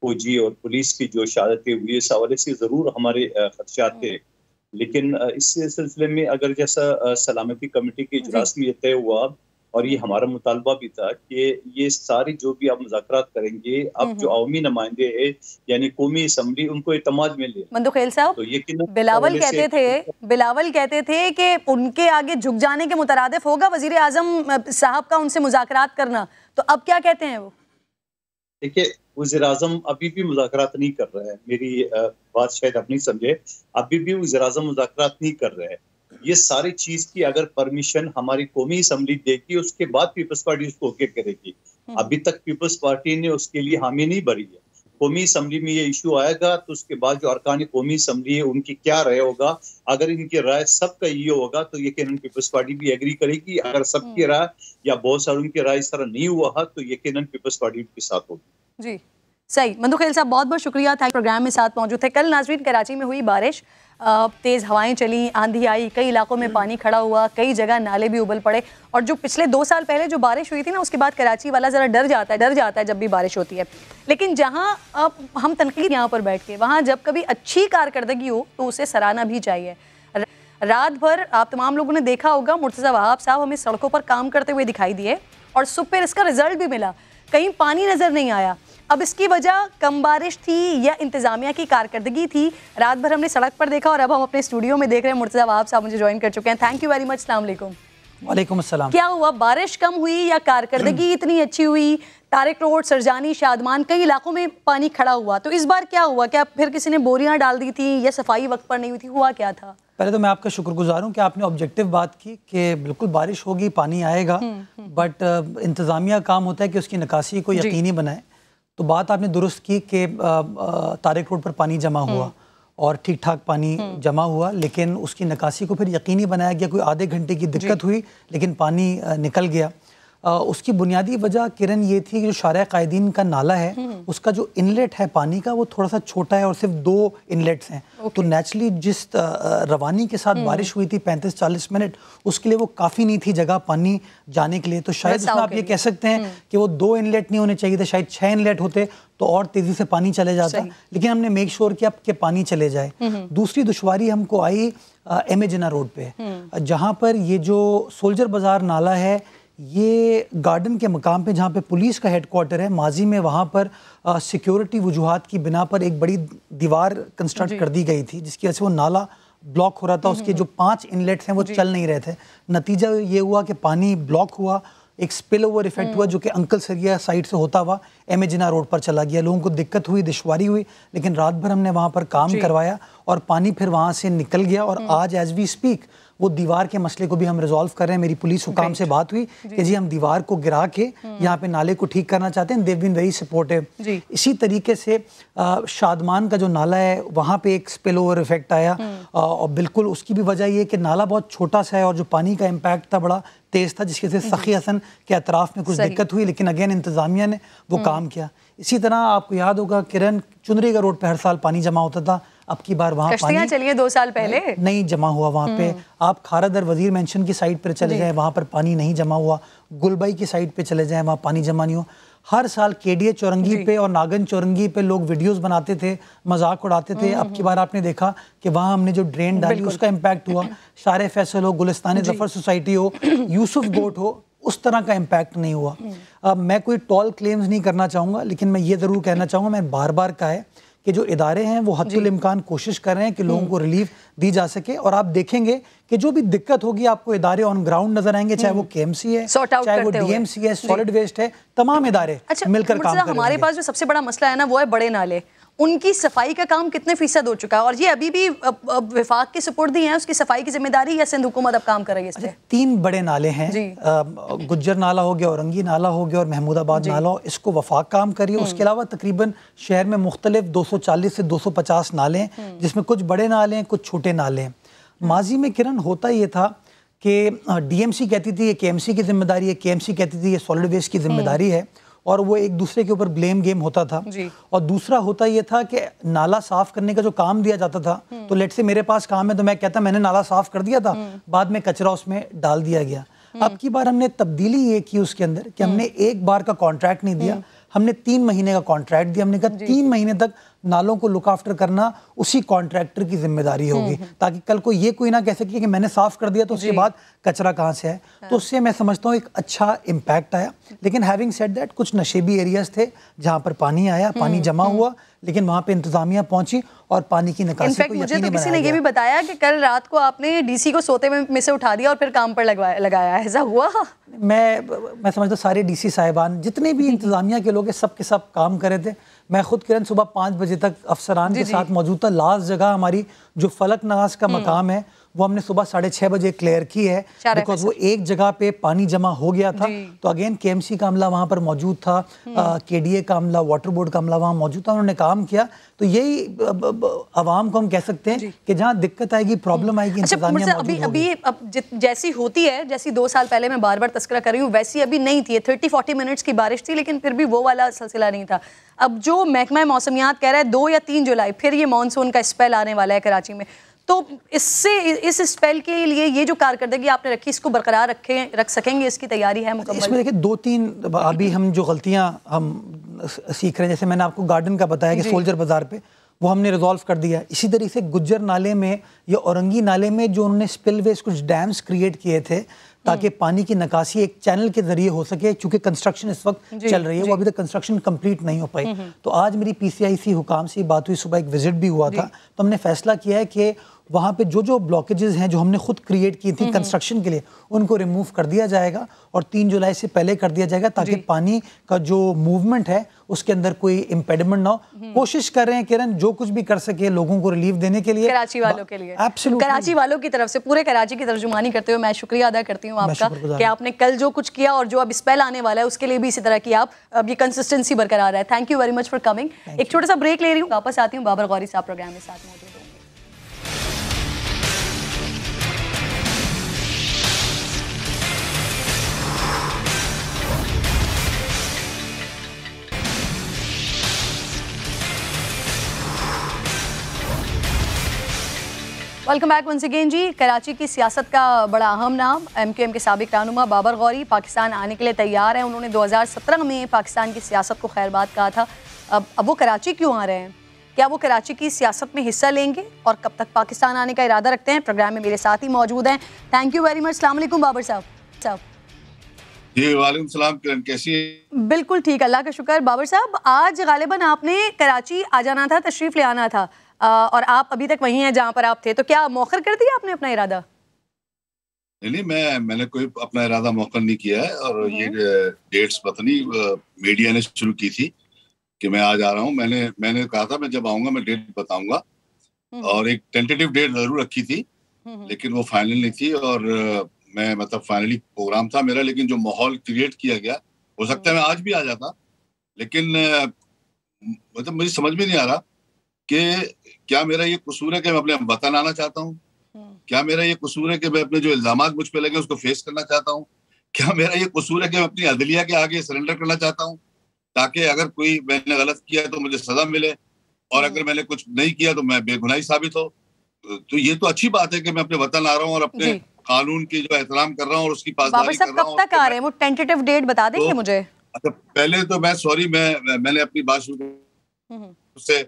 फौजी और पुलिस की जो शहादतें हुई, इस हवाले से ज़रूर हमारे खदशात थे। लेकिन इस सिलसिले में अगर जैसा सलामती कमेटी के इजलास में ये तय हुआ और ये हमारा मुतालबा भी था कि ये सारी जो भी आप मुज़ाकरात करेंगे, अब जो अवामी नुमाइंदे हैं यानी कौमी असम्बली, उनको इत्मीनान में ले। मंदुखेल साहब, तो बिलावल कहते थे कि उनके आगे झुक जाने के मुतरादिफ होगा वजीर आजम साहब का उनसे मुज़ाकरात करना, तो अब क्या कहते हैं वो? देखिए, वज़ीर आज़म अभी भी मुज़ाकरात नहीं कर रहे हैं, मेरी बात शायद आप नहीं समझे, अभी भी वज़ीर आज़म मुज़ाकरात नहीं कर रहे हैं। ये सारी चीज़ की अगर परमिशन हमारी कौमी असम्बली देगी, उसके बाद पीपल्स पार्टी उसको ओके करेगी। अभी तक पीपल्स पार्टी ने उसके लिए हामी नहीं भरी है। कौमी असम्बली में ये इशू आएगा तो उसके बाद जो अरकान कौमी असम्बली है उनकी क्या राय होगा, अगर इनकी राय सबका ये होगा तो यकीनन पीपल्स पार्टी भी एग्री करेगी, अगर सबकी राय या बहुत सारों की राय इस तरह नहीं हुआ तो यकीनन पीपल्स पार्टी के साथ होगी। जी सही। मंदुखेल साहब बहुत बहुत शुक्रिया था प्रोग्राम में साथ मौजूद थे। कल नाज़रीन कराची में हुई बारिश, तेज़ हवाएं चली, आंधी आई, कई इलाकों में पानी खड़ा हुआ, कई जगह नाले भी उबल पड़े। और जो पिछले 2 साल पहले जो बारिश हुई थी ना, उसके बाद कराची वाला ज़रा डर जाता है जब भी बारिश होती है। लेकिन जहाँ अब हम तनकीद यहाँ पर बैठ के, वहाँ जब कभी अच्छी कारकर्दगी हो तो उसे सराहना भी चाहिए। रात भर आप तमाम लोगों ने देखा होगा, मुर्तज़ा वहाब साहब हमें सड़कों पर काम करते हुए दिखाई दिए और सुबह फिर इसका रिजल्ट भी मिला, कहीं पानी नज़र नहीं आया। अब इसकी वजह कम बारिश थी या इंतज़ामिया की कारकर्दगी थी? रात भर हमने सड़क पर देखा और अब हम अपने स्टूडियो में देख रहे हैं। मुर्तज़ा वहाब साहब मुझे ज्वाइन कर चुके हैं, थैंक यू वेरी मच। अस्सलाम वालेकुम। वालेकुम अस्सलाम। क्या हुआ, बारिश कम हुई या कारकर्दगी इतनी अच्छी हुई? तारिक रोड, सरजानी, शादमान, कई इलाकों में पानी खड़ा हुआ, तो इस बार क्या हुआ? क्या फिर किसी ने बोरियां डाल दी थी या सफाई वक्त पर नहीं हुई थी, हुआ क्या था? पहले तो मैं आपका शुक्रगुजार हूँ कि आपने ऑब्जेक्टिव बात की कि बिल्कुल बारिश होगी, पानी आएगा, बट इंतज़ामिया काम होता है कि उसकी निकासी को यकीनी बनाए। तो बात आपने दुरुस्त की कि तारिक रोड पर पानी जमा हुआ और ठीक ठाक पानी जमा हुआ, लेकिन उसकी निकासी को फिर यकीनी बनाया गया। कोई आधे घंटे की दिक्कत हुई लेकिन पानी निकल गया। उसकी बुनियादी वजह किरण ये थी कि जो शारा कायदीन का नाला है उसका जो इनलेट है पानी का वो थोड़ा सा छोटा है और सिर्फ 2 इनलेट्स हैं। तो नेचुरली जिस रवानी के साथ बारिश हुई थी 35-40 मिनट, उसके लिए वो काफ़ी नहीं थी जगह पानी जाने के लिए। तो शायद उसमें आप ये कह सकते हैं कि वो 2 इनलेट नहीं होने चाहिए थे, शायद 6 इनलेट होते तो और तेज़ी से पानी चले जाता, लेकिन हमने मेक श्योर किया कि पानी चले जाए। दूसरी दुश्वारी हमको आई MA जिन्ना रोड पे, जहाँ पर ये जो सोल्जर बाज़ार नाला है, ये गार्डन के मकाम पे जहाँ पे पुलिस का हेडक्वार्टर है, माजी में वहाँ पर सिक्योरिटी वजूहात की बिना पर एक बड़ी दीवार कंस्ट्रक्ट कर दी गई थी, जिसकी वजह से वो नाला ब्लॉक हो रहा था। उसके जो 5 इनलेट्स हैं वो चल नहीं रहे थे। नतीजा ये हुआ कि पानी ब्लॉक हुआ, एक स्पिल ओवर इफेक्ट हुआ जो कि अंकल सरिया साइड से होता हुआ MA जिन्ना रोड पर चला गया। लोगों को दिक्कत हुई, दुश्वारी हुई, लेकिन रात भर हमने वहाँ पर काम करवाया और पानी फिर वहाँ से निकल गया। और आज एज वी स्पीक वो दीवार के मसले को भी हम रिजॉल्व कर रहे हैं। मेरी पुलिस हुकाम से बात हुई कि जी हम दीवार को गिरा के यहाँ पे नाले को ठीक करना चाहते हैं। They've been very supportive. इसी तरीके से शादमान का जो नाला है वहाँ पे एक स्पिल ओवर इफेक्ट आया और बिल्कुल उसकी भी वजह ये कि नाला बहुत छोटा सा है और जो पानी का इम्पैक्ट था बड़ा तेज़ था, जिसकी वजह से सखी हसन के अतराफ में कुछ दिक्कत हुई, लेकिन अगेन इंतज़ामिया ने वो काम किया। इसी तरह आपको याद होगा किरण, चुनरी का रोड पर हर साल पानी जमा होता था, अब की बार वहाँ पानी चलिए 2 साल पहले नहीं जमा हुआ वहाँ पे। आप खारदर वजीर मेंशन की साइड पर चले जाएं, वहाँ पर पानी नहीं जमा हुआ। गुलबाई की साइड पे चले जाएं, वहाँ पानी जमा नहीं हुआ। हर साल केडीए चौरंगी पे और नागन चौरंगी पे लोग वीडियोस बनाते थे, मजाक उड़ाते थे। अब की बार आपने देखा कि वहाँ हमने जो ड्रेन डाली उसका इम्पैक्ट हुआ। शारे फैसल हो, गुलिस्तानी जफर सोसाइटी हो, यूसुफ गोट हो, उस तरह का इम्पैक्ट नहीं हुआ। अब मैं कोई टॉल क्लेम्स नहीं करना चाहूँगा, लेकिन मैं ये ज़रूर कहना चाहूँगा, मैं बार बार कहा है कि जो इदारे हैं वो हद्दुल इम्कान कोशिश कर रहे हैं कि लोगों को रिलीफ दी जा सके। और आप देखेंगे कि जो भी दिक्कत होगी आपको इदारे ऑन ग्राउंड नजर आएंगे, चाहे वो केएमसी है, चाहे वो डीएमसी है, सॉलिड वेस्ट है, तमाम इदारे मिलकर काम करेंगे। हमारे पास जो सबसे बड़ा मसला है ना वो है बड़े नाले। उनकी सफाई का काम कितने फीसद हो चुका है और ये अभी भी विफाक के सुपुर्दी हैं, उसकी सफाई की जिम्मेदारी या सिंध हुकूमत अब काम कर रही है इस पे? 3 बड़े नाले हैं, गुज्जर नाला हो गया, औरंगी नाला हो गया और महमूदाबाद नाला हो, इसको वफाक काम कर रही है। उसके अलावा तकरीबन शहर में मुख्तलिफ 240 से 250 नाले हैं, जिसमें कुछ बड़े नाले हैं, कुछ छोटे नाले हैं। माजी में किरण होता ये था कि डीएमसी कहती थी ये केएमसी की जिम्मेदारी है, केएमसी कहती थी ये सॉलिड वेस्ट की जिम्मेदारी है, और वो एक दूसरे के ऊपर ब्लेम गेम होता था। और दूसरा होता ये था कि नाला साफ करने का जो काम दिया जाता था, तो लेट से मेरे पास काम है तो मैं कहता मैंने नाला साफ कर दिया था, बाद में कचरा उसमें डाल दिया गया। अब की बार हमने तब्दीली ये की उसके अंदर कि हमने एक बार का कॉन्ट्रैक्ट नहीं दिया, हमने 3 महीने का कॉन्ट्रैक्ट दिया। हमने कहा 3 महीने तक नालों को लुक आफ्टर करना उसी कॉन्ट्रैक्टर की जिम्मेदारी होगी, ताकि कल को ये कोई ना कह सके कि मैंने साफ कर दिया तो उसके बाद कचरा कहाँ से है। तो उससे मैं समझता हूँ एक अच्छा इम्पैक्ट आया। लेकिन हैविंग सेड दैट, कुछ नशेबी एरियाज थे जहाँ पर पानी आया, पानी जमा हुआ, लेकिन वहाँ पे इंतजामिया पहुंची और पानी की निकासी को यकीनी बनाया गया। मुझे तो किसी ने ये भी बताया कि कल रात को आपने डीसी को सोते में से उठा दिया और फिर काम पर लगाया, ऐसा हुआ? मैं समझता सारे डीसी साहिबान जितने भी इंतजामिया के लोग सब के सब काम कर रहे थे। मैं खुद किरण सुबह 5 बजे तक अफसरान के साथ मौजूद था। लास्ट जगह हमारी जो फलक नवाज का मकाम है वो हमने सुबह 6:30 बजे क्लियर की है, बिकॉज वो एक जगह पे पानी जमा हो गया था। तो अगेन केएमसी का अमला वहाँ पर मौजूद था, केडीए का अमला, वाटर बोर्ड का अमला वहाँ मौजूद था, उन्होंने काम किया। तो यही आवाम को हम कह सकते हैं कि जहाँ दिक्कत आएगी, प्रॉब्लम आएगी, अभी जैसी होती है, जैसी 2 साल पहले मैं बार बार तस्करा कर रही हूँ, वैसी अभी नहीं थी। 30-40 मिनट्स की बारिश थी, लेकिन फिर भी वो वाला सिलसिला नहीं था। अब जो महकमा मौसमियात कह रहा है 2 या 3 जुलाई फिर ये मानसून का स्पेल आने वाला है कराची में, तो इससे इस स्पेल के लिए ये जो कारकर्दगी आपने रखी, इसको बरकरार रख सकेंगे? इसकी तैयारी है मुकम्मल? इसमें देखिए 2-3 अभी हम जो गलतियां हम सीख रहे हैं, जैसे मैंने आपको गार्डन का बताया कि सोल्जर बाजार पे, वो हमने रिजॉल्व कर दिया। इसी तरीके से गुज्जर नाले में या औरंगी नाले में जो उन्होंने स्पिलवेज कुछ डैम्स क्रिएट किए थे ताकि पानी की निकासी एक चैनल के जरिए हो सके, क्योंकि कंस्ट्रक्शन इस वक्त चल रही है, वो अभी तक कंस्ट्रक्शन कंप्लीट नहीं हो पाई। तो आज मेरी पीसीआईसी हुकाम से बात हुई, सुबह एक विजिट भी हुआ था, तो हमने फैसला किया है कि वहाँ पे जो ब्लॉकेजेस हैं जो हमने खुद क्रिएट की थी कंस्ट्रक्शन के लिए, उनको रिमूव कर दिया जाएगा और 3 जुलाई से पहले कर दिया जाएगा, ताकि पानी का जो मूवमेंट है उसके अंदर कोई इम्पेडिमेंट ना हो। कोशिश कर रहे हैं किरण जो कुछ भी कर सके लोगों को रिलीफ देने के लिए, कराची वालों के लिए। एब्सोल्युटली, कराची वालों की तरफ से, पूरे कराची की तर्जुमानी करते हुए मैं शुक्रिया अदा करती हूँ आपका कि आपने कल जो कुछ किया और जो अब स्पेल आने वाला है उसके लिए भी इसी तरह की आप अब ये कंसिस्टेंसी बरकरार है। Thank you very much for coming. एक छोटा सा ब्रेक ले रही हूँ, वापस आती हूँ। बाबर गौरी साहब प्रोग्राम में साथ मौजूद हैं। वेलकम बैक वंस अगेन जी। कराची की सियासत का बड़ा अहम नाम एमक्यूएम के साबिक रहनुमा बाबर गौरी पाकिस्तान आने के लिए तैयार हैं। उन्होंने 2017 में पाकिस्तान की सियासत को खैरबाद कहा था। अब वो कराची क्यों आ रहे हैं? क्या वो कराची की सियासत में हिस्सा लेंगे और कब तक पाकिस्तान आने का इरादा रखते हैं? प्रोग्राम में मेरे साथ ही मौजूद हैं। Thank you very much. अस्सलाम वालेकुम बाबर साहब। जी वालेकुम सलाम किरण, कैसी है? बिल्कुल ठीक, अल्लाह का शुक्र। बाबर साहब, आज गालिबन आपने कराची आ जाना था, तशरीफ ले आना था, और आप अभी तक वहीं हैं जहां पर आप थे, तो क्या मौखर कर दिया आपने अपना इरादा? नहीं, मैंने कोई अपना इरादा मौखर नहीं किया है। और ये डेट्स पता नहीं मीडिया ने शुरू की थी कि मैं आज आ रहा हूँ। मैंने कहा था मैं जब आऊंगा मैं डेट बताऊंगा, और एक टेंटेटिव डेट जरूर रखी थी, लेकिन वो फाइनल नहीं थी। और मैं मतलब फाइनली प्रोग्राम था मेरा, लेकिन जो माहौल क्रिएट किया गया, हो सकता है मैं आज भी आ जाता, लेकिन मतलब मुझे समझ में नहीं आ रहा कि क्या मेरा ये कसूर है कि मैं अपने वतन आना चाहता हूँ? क्या मेरा ये कसूर है कि मैं अपने जो इल्जामात मुझ पे लगे उसको फेस करना चाहता हूँ? क्या मेरा ये कसूर है कि मैं अपनी अदलिया के आगे सरेंडर करना चाहता हूँ, ताकि अगर कोई मैंने गलत किया है तो मुझे सजा मिले? और अगर मैंने कुछ नहीं किया तो मैं बेगुनाही साबित हो। तो ये तो अच्छी बात है कि मैं अपने वतन आ रहा हूँ और अपने कानून की जो एहतराम कर रहा हूँ और उसकी पासदारी कर रहा हूँ। कब तक आ रहे हैं वो टेंटेटिव डेट बता देंगे मुझे? अच्छा, पहले तो मैंने अपनी बात शुरू से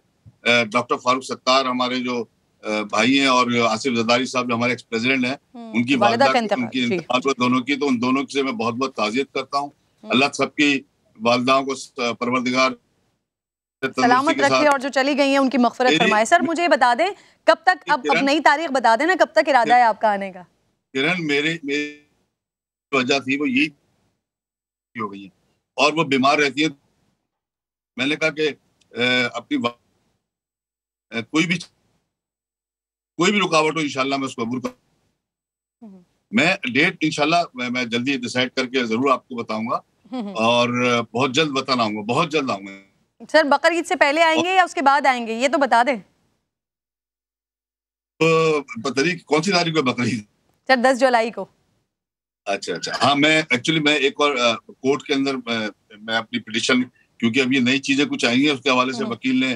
डॉक्टर फारूक सत्तार हमारे जो भाई हैं और आसिफ जरदारी साहब जो हमारे एक्स प्रेसिडेंट हैं, उनकी वालिदा उनकी इंतकाल पर दोनों की, तो उन दोनों से मैं बहुत बहुत ताज़ियत करता हूँ। अल्लाह सबकी वालिदाओं को परवरदिगार सलामत रखे और जो चली गई हैं उनकी मग़फ़िरत फरमाए। सर मुझे बता दें कब तक, अब नई तारीख बता देना, कब तक इरादा है आपका आने का? किरण, मेरी वजह थी वो यही हो गई है और वो बीमार रहती है। मैंने कहा कि अपनी कोई भी रुकावट हो इंशाल्लाह मैं उसको अबूर कर, मैं डेट इंशाल्लाह मैं जल्दी डिसाइड करके जरूर आपको बताऊंगा और बहुत जल्द बताना आऊंगा, बहुत जल्द आऊंगा। सर बकर ईद से पहले आएंगे या उसके बाद आएंगे, ये तो बता दें। तो तारीख कौन सी तारीख को बकर ईद? सर 10 जुलाई को। अच्छा, हाँ, मैं एक और कोर्ट के अंदर मैं अपनी पिटीशन, क्योंकि अब ये नई चीजें कुछ आई हैं, उसके हवाले से वकील ने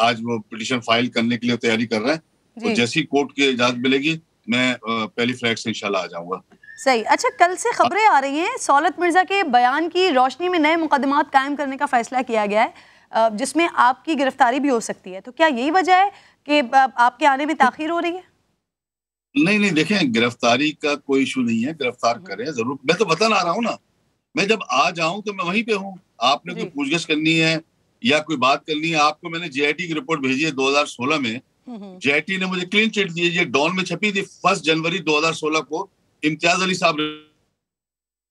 आज वो पिटीशन फाइल करने के लिए तैयारी कर रहे हैं। तो जैसी कोर्ट की इजाजत मिलेगी मैं पहली फ्लाइट से इंशाल्लाह आ जाऊंगा। सही। अच्छा, कल से खबरें आ रही हैं सौलत मिर्जा के बयान की रोशनी में नए मुकदमात कायम करने का फैसला किया गया है जिसमें आपकी गिरफ्तारी भी हो सकती है, तो क्या यही वजह है कि आपके आने में ताखीर हो रही है? नहीं, देखें, गिरफ्तारी का कोई इशू नहीं है, गिरफ्तार करें जरूर। मैं तो बता रहा हूँ ना, मैं जब आ जाऊं तो मैं वहीं पे हूँ। आपने कोई पूछगछ करनी है या कोई बात करनी है, आपको मैंने JIT की रिपोर्ट भेजी है 2016 में। JIT ने मुझे क्लीन चिट दी है, ये डॉन में छपी थी 1 जनवरी 2016 को। इम्तियाज अली साहब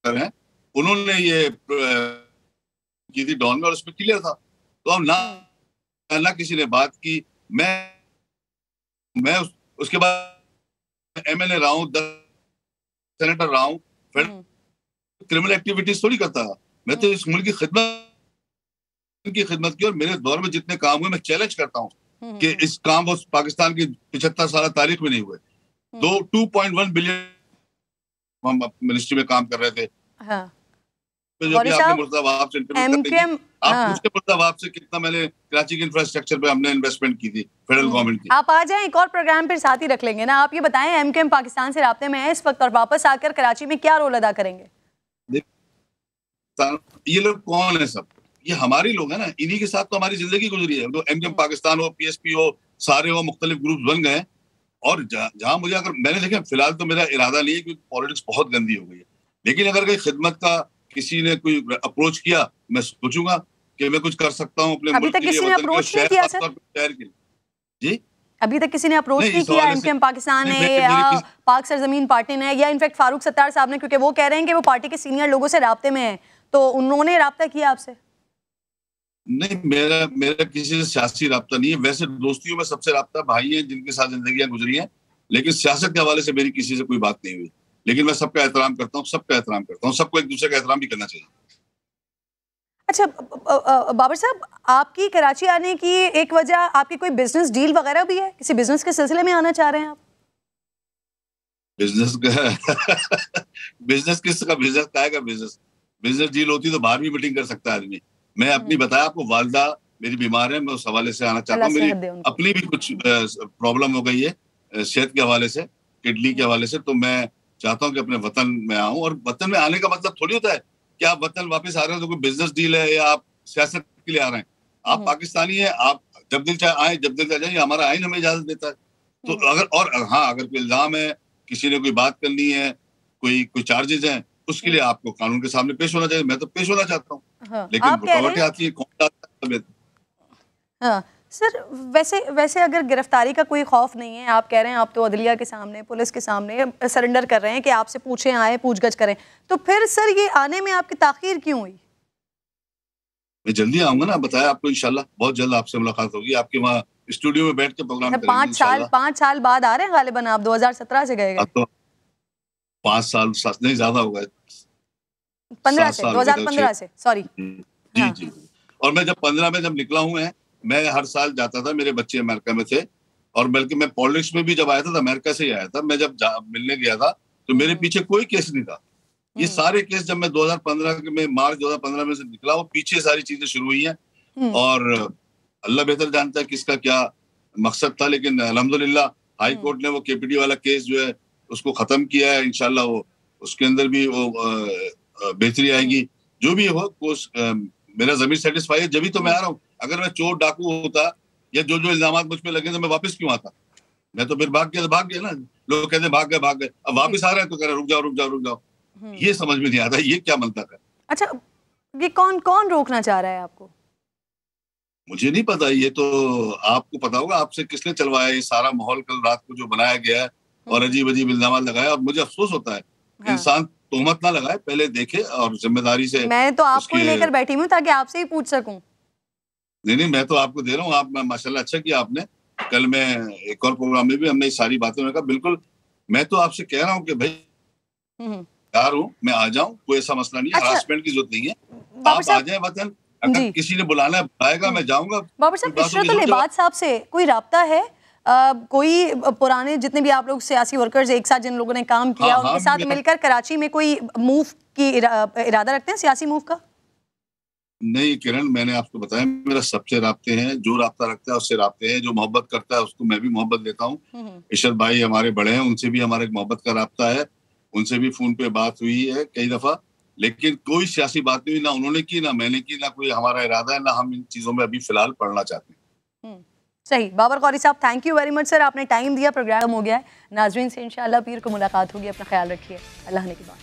हैं, उन्होंने ये की थी डॉन में और उसमें क्लियर था। तो अब ना किसी ने बात की। मैं उसके बाद MLA रहा हूँ, 10 सेनेटर रहा हूँ, फिर क्रिमिनल एक्टिविटीज थोड़ी करता। मैं तो इस मुल्क की खिदमत की और मेरे दौर में जितने काम हुए मैं चैलेंज करता हूँ कि इस काम वो पाकिस्तान की 75 साल तारीख में नहीं हुए। 2.1 बिलियन हम मिनिस्ट्री में काम कर रहे थे। हाँ। तो जो कि आपने मुर्तज़ा से इंटरव्यू आप उसके मुर्तज़ा से कितना मैंने कराची के इंफ्रास्ट्रक्चर पे हमने इन्वेस्टमेंट की थी फेडरल गवर्नमेंट की। आप आ जाएं, एक और प्रोग्राम फिर साथ ही रख लेंगे ना। आप ये बताएं MKM पाकिस्तान से राब्ते में है इस वक्त और वापस आकर कराची में क्या रोल अदा करेंगे? ये लोग कौन है? सब ये हमारे लोग हैं ना, इन्हीं के साथ तो हमारी जिंदगी गुजरी है। तो MKM पाकिस्तान हो, PSP हो, सारे हो, मुख्तलिफ ग्रुप बन गए। और जहां मुझे, अगर मैंने देखा, फिलहाल तो मेरा इरादा नहीं है क्योंकि पॉलिटिक्स बहुत गंदी हो गई है, लेकिन अगर कोई खिदमत का किसी ने कोई अप्रोच किया, मैं सोचूंगा कि मैं कुछ कर सकता हूँ अपने मुल्क के लिए, वतन के लिए, शहर के लिए। जी, अभी तक किसी ने अप्रोच नहीं किया MKM पाकिस्तान ने या पाक सरजमीन पार्टी ने, या इनफैक्ट फारूक सत्तार साहब ने, क्योंकि वो कह रहे हैं कि वो पार्टी के सीनियर लोगों से राब्ते में है, तो उन्होंने राब्ता किया आपसे? नहीं, मेरा किसी से सियासी राब्ता नहीं है। वैसे दोस्तियों में सबसे राब्ता भाई हैं जिनके साथ जिंदगियां गुजरी हैं, लेकिन सियासत के हवाले से मेरी किसी से कोई बात नहीं हुई। लेकिन मैं सबका एहतराम करता हूँ, सबको एक दूसरे का एहतराम भी करना चाहिए। अच्छा बाबर साहब, आपकी कराची आने की एक वजह आपकी कोई बिजनेस डील वगैरह भी है? किसी बिजनेस के सिलसिले में आना चाह रहे हैं आप? बिजनेस किसका? बिजनेस डील होती तो बाहर भी मीटिंग कर सकता है आदमी। मैं अपनी बताया आपको, वालिदा मेरी बीमार है, मैं उस हवाले से आना चाहता हूँ। मेरी अपनी भी कुछ प्रॉब्लम हो गई है सेहत के हवाले से, किडनी के हवाले से, तो मैं चाहता हूँ कि अपने वतन में आऊँ। और वतन में आने का मतलब थोड़ी होता है कि आप वतन वापस आ रहे हैं तो कोई बिजनेस डील है या आप सियासत के लिए आ रहे हैं। आप पाकिस्तानी हैं, आप जब दिल चाहे आए, जब दिल चाहे जाए, हमारा आइन हमें इजाजत देता है। तो अगर कोई इल्जाम है, किसी ने कोई बात करनी है, कोई चार्जेस हैं, उसके लिए आपको कानून के सामने पेश होना चाहिए। मैं तो पेश होना चाहता हूँ। लेकिन रुकावटें आती है, कौन आता है? हाँ सर, वैसे अगर गिरफ्तारी का कोई खौफ नहीं है, आप कह रहे हैं आप तो अदलिया के सामने, पुलिस के सामने सरेंडर कर रहे हैं कि आपसे पूछें, आए, पूछगछ करें, तो फिर सर ये आने में आपकी ताखीर क्यों हुई? मैं जल्दी आऊंगा ना, बताया आपको, इंशाल्लाह बहुत जल्द आपसे मुलाकात होगी। आपके वहाँ स्टूडियो में बैठ के प्रोग्राम करेंगे। 5 साल बाद आ रहे हैं गालिबन आप, 2017 से गए। तो 5 साल नहीं, ज्यादा होगा, 2015 से, सॉरी। जी। और मैं जब 15 में निकला हूँ, मैं हर साल जाता था, मेरे बच्चे अमेरिका में थे, और बल्कि मैं पॉलिटिक्स में भी जब आया था तो अमेरिका से ही आया था। मैं जब मिलने गया था तो मेरे पीछे कोई केस नहीं था। ये सारे केस जब मैं 2015 में, मार्च 2015 में से निकला, वो पीछे सारी चीजें शुरू हुई हैं। और अल्लाह बेहतर जानता है किसका क्या मकसद था, लेकिन अल्हम्दुलिल्लाह हाई कोर्ट ने वो केपीडी वाला केस जो है उसको खत्म किया है। इंशाल्लाह वो उसके अंदर भी वो बेहतरी आएगी। जो भी हो मेरा जमीर सेटिस्फाई है, जब भी तो मैं आ रहा हूँ। अगर मैं चोर डाकू होता या जो जो इल्जाम मुझ पे लगे तो मैं वापस क्यों आता? मैं तो फिर भाग गया ना। लोग कहते भाग गए, अब वापस आ रहे हैं तो कह रहे रुक जाओ। ये समझ में नहीं आता, ये क्या मंतक है? अच्छा, ये कौन कौन रोकना चाह रहा है आपको? मुझे नहीं पता, ये तो आपको पता होगा। आपसे किसने चलवाया ये सारा माहौल कल रात को जो बनाया गया है और अजीब इल्जाम लगाया? और मुझे अफसोस होता है, इंसान तोहमत ना लगाए, पहले देखे और जिम्मेदारी से। मैं तो आपको ही लेकर बैठी हूँ ताकि आपसे ही पूछ सकूं। नहीं, मैं तो आपको दे रहा हूँ। आप माशाल्लाह अच्छा किया आपने। कल मैं एक और प्रोग्राम में भी हमने ये सारी बातें कहा। बिल्कुल, मैं तो आपसे कह रहा हूँ कि भाई तैयार हूँ, मैं आ जाऊँ, कोई ऐसा मसला नहीं है। हरासमेंट की जरूरत नहीं है, आप आ जाए वतन। अगर किसी ने बुलाएगा मैं जाऊंगा। बाबर साहब, इशरतुल इबाद साहब से कोई राब्ता है? कोई पुराने जितने भी आप लोग सियासी वर्कर्स एक साथ जिन लोगों ने काम किया, उनके साथ मिलकर कराची में कोई मूव की इरादा रखते हैं, सियासी मूव का? नहीं किरण, मैंने आपको बताया मेरा सबसे राब्ते हैं। जो राब्ता रखता है उससे राब्ते हैं। जो मोहब्बत करता है उसको मैं भी मोहब्बत देता हूँ। इशरत भाई हमारे बड़े हैं, उनसे भी हमारे मोहब्बत का राब्ता है। उनसे भी फोन पे बात हुई है कई दफा, लेकिन कोई सियासी बात नहीं हुई, ना उन्होंने की, ना मैंने की, ना कोई हमारा इरादा है, ना हम इन चीजों में अभी फिलहाल पढ़ना चाहते हैं। सही। बाबर कौरी साहब, thank you very much sir, आपने टाइम दिया। प्रोग्राम हो गया है। नाजरीन से इंशाल्लाह पीर को मुलाकात होगी। अपना ख्याल रखिए। अल्लाह ने की बात।